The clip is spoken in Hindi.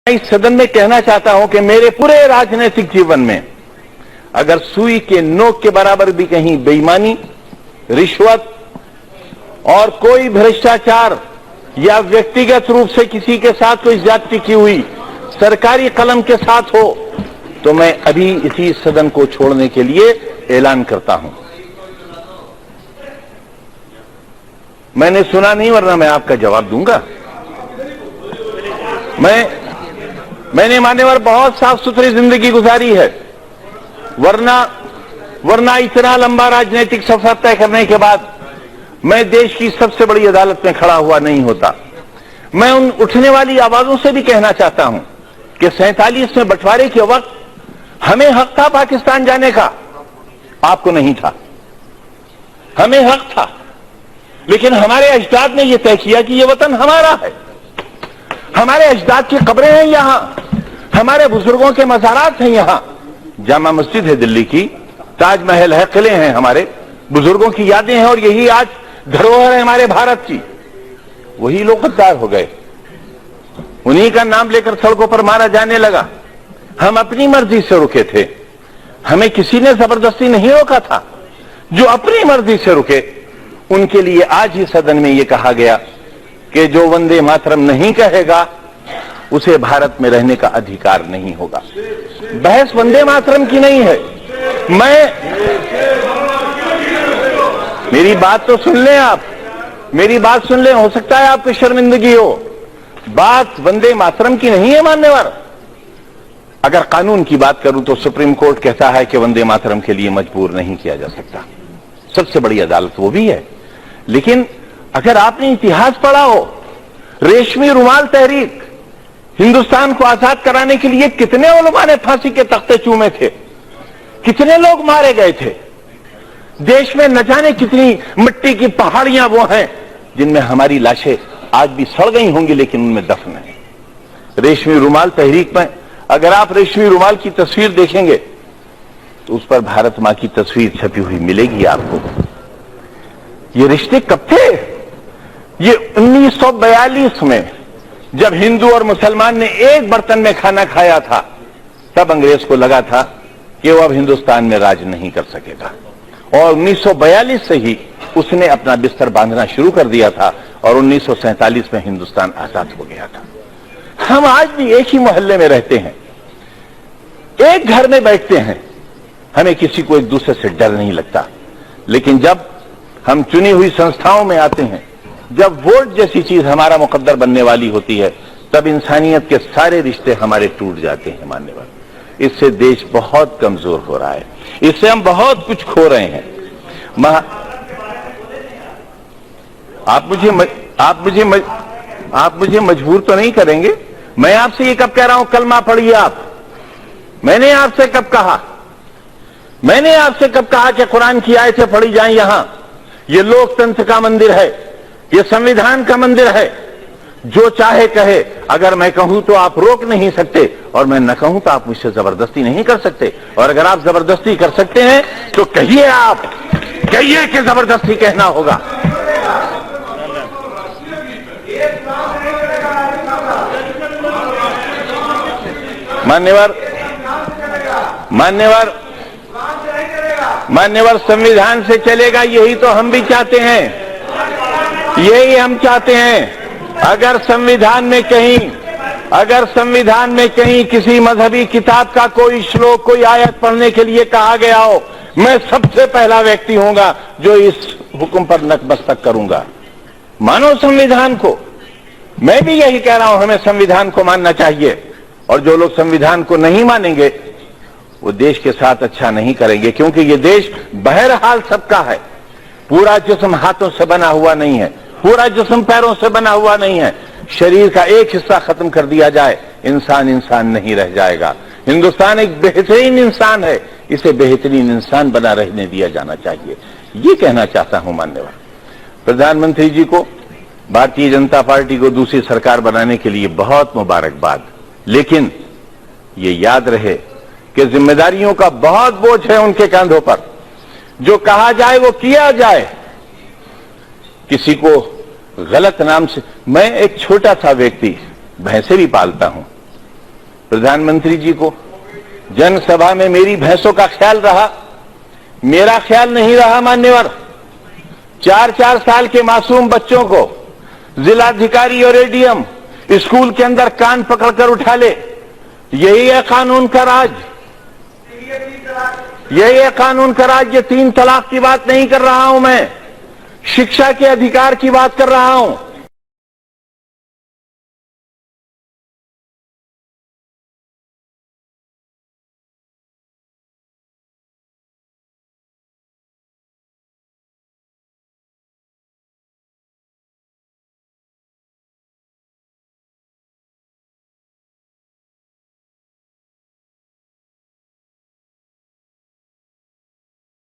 मैं इस सदन में कहना चाहता हूं कि मेरे पूरे राजनीतिक जीवन में अगर सुई के नोक के बराबर भी कहीं बेईमानी, रिश्वत और कोई भ्रष्टाचार या व्यक्तिगत रूप से किसी के साथ कोई ज्यादती की हुई सरकारी कलम के साथ हो तो मैं अभी इसी सदन को छोड़ने के लिए ऐलान करता हूं। मैंने सुना नहीं, वरना मैं आपका जवाब दूंगा। मैंने मान्यवर बहुत साफ सुथरी जिंदगी गुजारी है, वरना इतना लंबा राजनीतिक सफर तय करने के बाद मैं देश की सबसे बड़ी अदालत में खड़ा हुआ नहीं होता। मैं उन उठने वाली आवाजों से भी कहना चाहता हूं कि 47 में बंटवारे के वक्त हमें हक था पाकिस्तान जाने का, आपको नहीं था। हमें हक था, लेकिन हमारे अजदाद ने यह तय किया कि यह वतन हमारा है। हमारे अजदाद की कब्रें हैं यहां, हमारे बुजुर्गों के मज़ारात हैं यहां। जामा मस्जिद है दिल्ली की, ताजमहल है, किले हैं, हमारे बुजुर्गों की यादें हैं, और यही आज धरोहर है हमारे भारत की। वही लोग गद्दार हो गए, उन्हीं का नाम लेकर सड़कों पर मारा जाने लगा। हम अपनी मर्जी से रुके थे, हमें किसी ने जबरदस्ती नहीं रोका था। जो अपनी मर्जी से रुके उनके लिए आज ही सदन में यह कहा गया कि जो वंदे मातरम नहीं कहेगा उसे भारत में रहने का अधिकार नहीं होगा। बहस वंदे मातरम की नहीं है। मेरी बात तो सुन लें आप, मेरी बात सुन लें, हो सकता है आपको शर्मिंदगी हो। बात वंदे मातरम की नहीं है मान्यवर। अगर कानून की बात करूं तो सुप्रीम कोर्ट कहता है कि वंदे मातरम के लिए मजबूर नहीं किया जा सकता, सबसे बड़ी अदालत वो भी है। लेकिन अगर आपने इतिहास पढ़ा हो, रेशमी रुमाल तहरीक, हिंदुस्तान को आजाद कराने के लिए कितने उलमा ने फांसी के तख्ते चूमे थे, कितने लोग मारे गए थे। देश में न जाने कितनी मिट्टी की पहाड़ियां वो हैं जिनमें हमारी लाशें आज भी सड़ गई होंगी, लेकिन उनमें दफन है। रेशमी रुमाल तहरीक में अगर आप रेशमी रुमाल की तस्वीर देखेंगे तो उस पर भारत मां की तस्वीर छपी हुई मिलेगी आपको। ये रिश्ते कब थे? ये 1942 में जब हिंदू और मुसलमान ने एक बर्तन में खाना खाया था, तब अंग्रेज को लगा था कि वो अब हिंदुस्तान में राज नहीं कर सकेगा, और 1942 से ही उसने अपना बिस्तर बांधना शुरू कर दिया था, और 1947 में हिंदुस्तान आजाद हो गया था। हम आज भी एक ही मोहल्ले में रहते हैं, एक घर में बैठते हैं, हमें किसी को एक दूसरे से डर नहीं लगता। लेकिन जब हम चुनी हुई संस्थाओं में आते हैं, जब वोट जैसी चीज हमारा मुकद्दर बनने वाली होती है, तब इंसानियत के सारे रिश्ते हमारे टूट जाते हैं मान्यवर। इससे देश बहुत कमजोर हो रहा है, इससे हम बहुत कुछ खो रहे हैं। आप मुझे मजबूर तो नहीं करेंगे? मैं आपसे ये कब कह रहा हूं कलमा पढ़िए आप? मैंने आपसे कब कहा? मैंने आपसे कब कहा कि कुरान की आयतें पढ़ी जाएं? यहां ये लोकतंत्र का मंदिर है, ये संविधान का मंदिर है। जो चाहे कहे, अगर मैं कहूं तो आप रोक नहीं सकते, और मैं न कहूं तो आप मुझसे जबरदस्ती नहीं कर सकते। और अगर आप जबरदस्ती कर सकते हैं तो कहिए, आप कहिए कि जबरदस्ती कहना होगा। मान्यवर संविधान से चलेगा, यही तो हम भी चाहते हैं, यही हम चाहते हैं। अगर संविधान में कहीं किसी मजहबी किताब का कोई श्लोक, कोई आयत पढ़ने के लिए कहा गया हो, मैं सबसे पहला व्यक्ति होऊंगा जो इस हुक्म पर नतमस्तक करूंगा। मानो संविधान को। मैं भी यही कह रहा हूं, हमें संविधान को मानना चाहिए, और जो लोग संविधान को नहीं मानेंगे वो देश के साथ अच्छा नहीं करेंगे, क्योंकि ये देश बहरहाल सबका है। पूरा जिस्म हाथों से बना हुआ नहीं है, पूरा जिस्म पैरों से बना हुआ नहीं है। शरीर का एक हिस्सा खत्म कर दिया जाए, इंसान नहीं रह जाएगा। हिंदुस्तान एक बेहतरीन इंसान है, इसे बेहतरीन इंसान बना रहने दिया जाना चाहिए। ये कहना चाहता हूं मान्यवर। प्रधानमंत्री जी को, भारतीय जनता पार्टी को दूसरी सरकार बनाने के लिए बहुत मुबारकबाद। लेकिन ये याद रहे कि जिम्मेदारियों का बहुत बोझ है उनके कंधों पर। जो कहा जाए वो किया जाए। किसी को गलत नाम से, मैं एक छोटा सा व्यक्ति, भैंसे भी पालता हूं, प्रधानमंत्री जी को जनसभा में मेरी भैंसों का ख्याल रहा, मेरा ख्याल नहीं रहा मान्यवर। 4-4 साल के मासूम बच्चों को जिलाधिकारी और एडीएम स्कूल के अंदर कान पकड़कर उठा ले। यही है कानून का राज, यही है कानून का राज। ये 3 तलाक की बात नहीं कर रहा हूं मैं, शिक्षा के अधिकार की बात कर रहा हूं।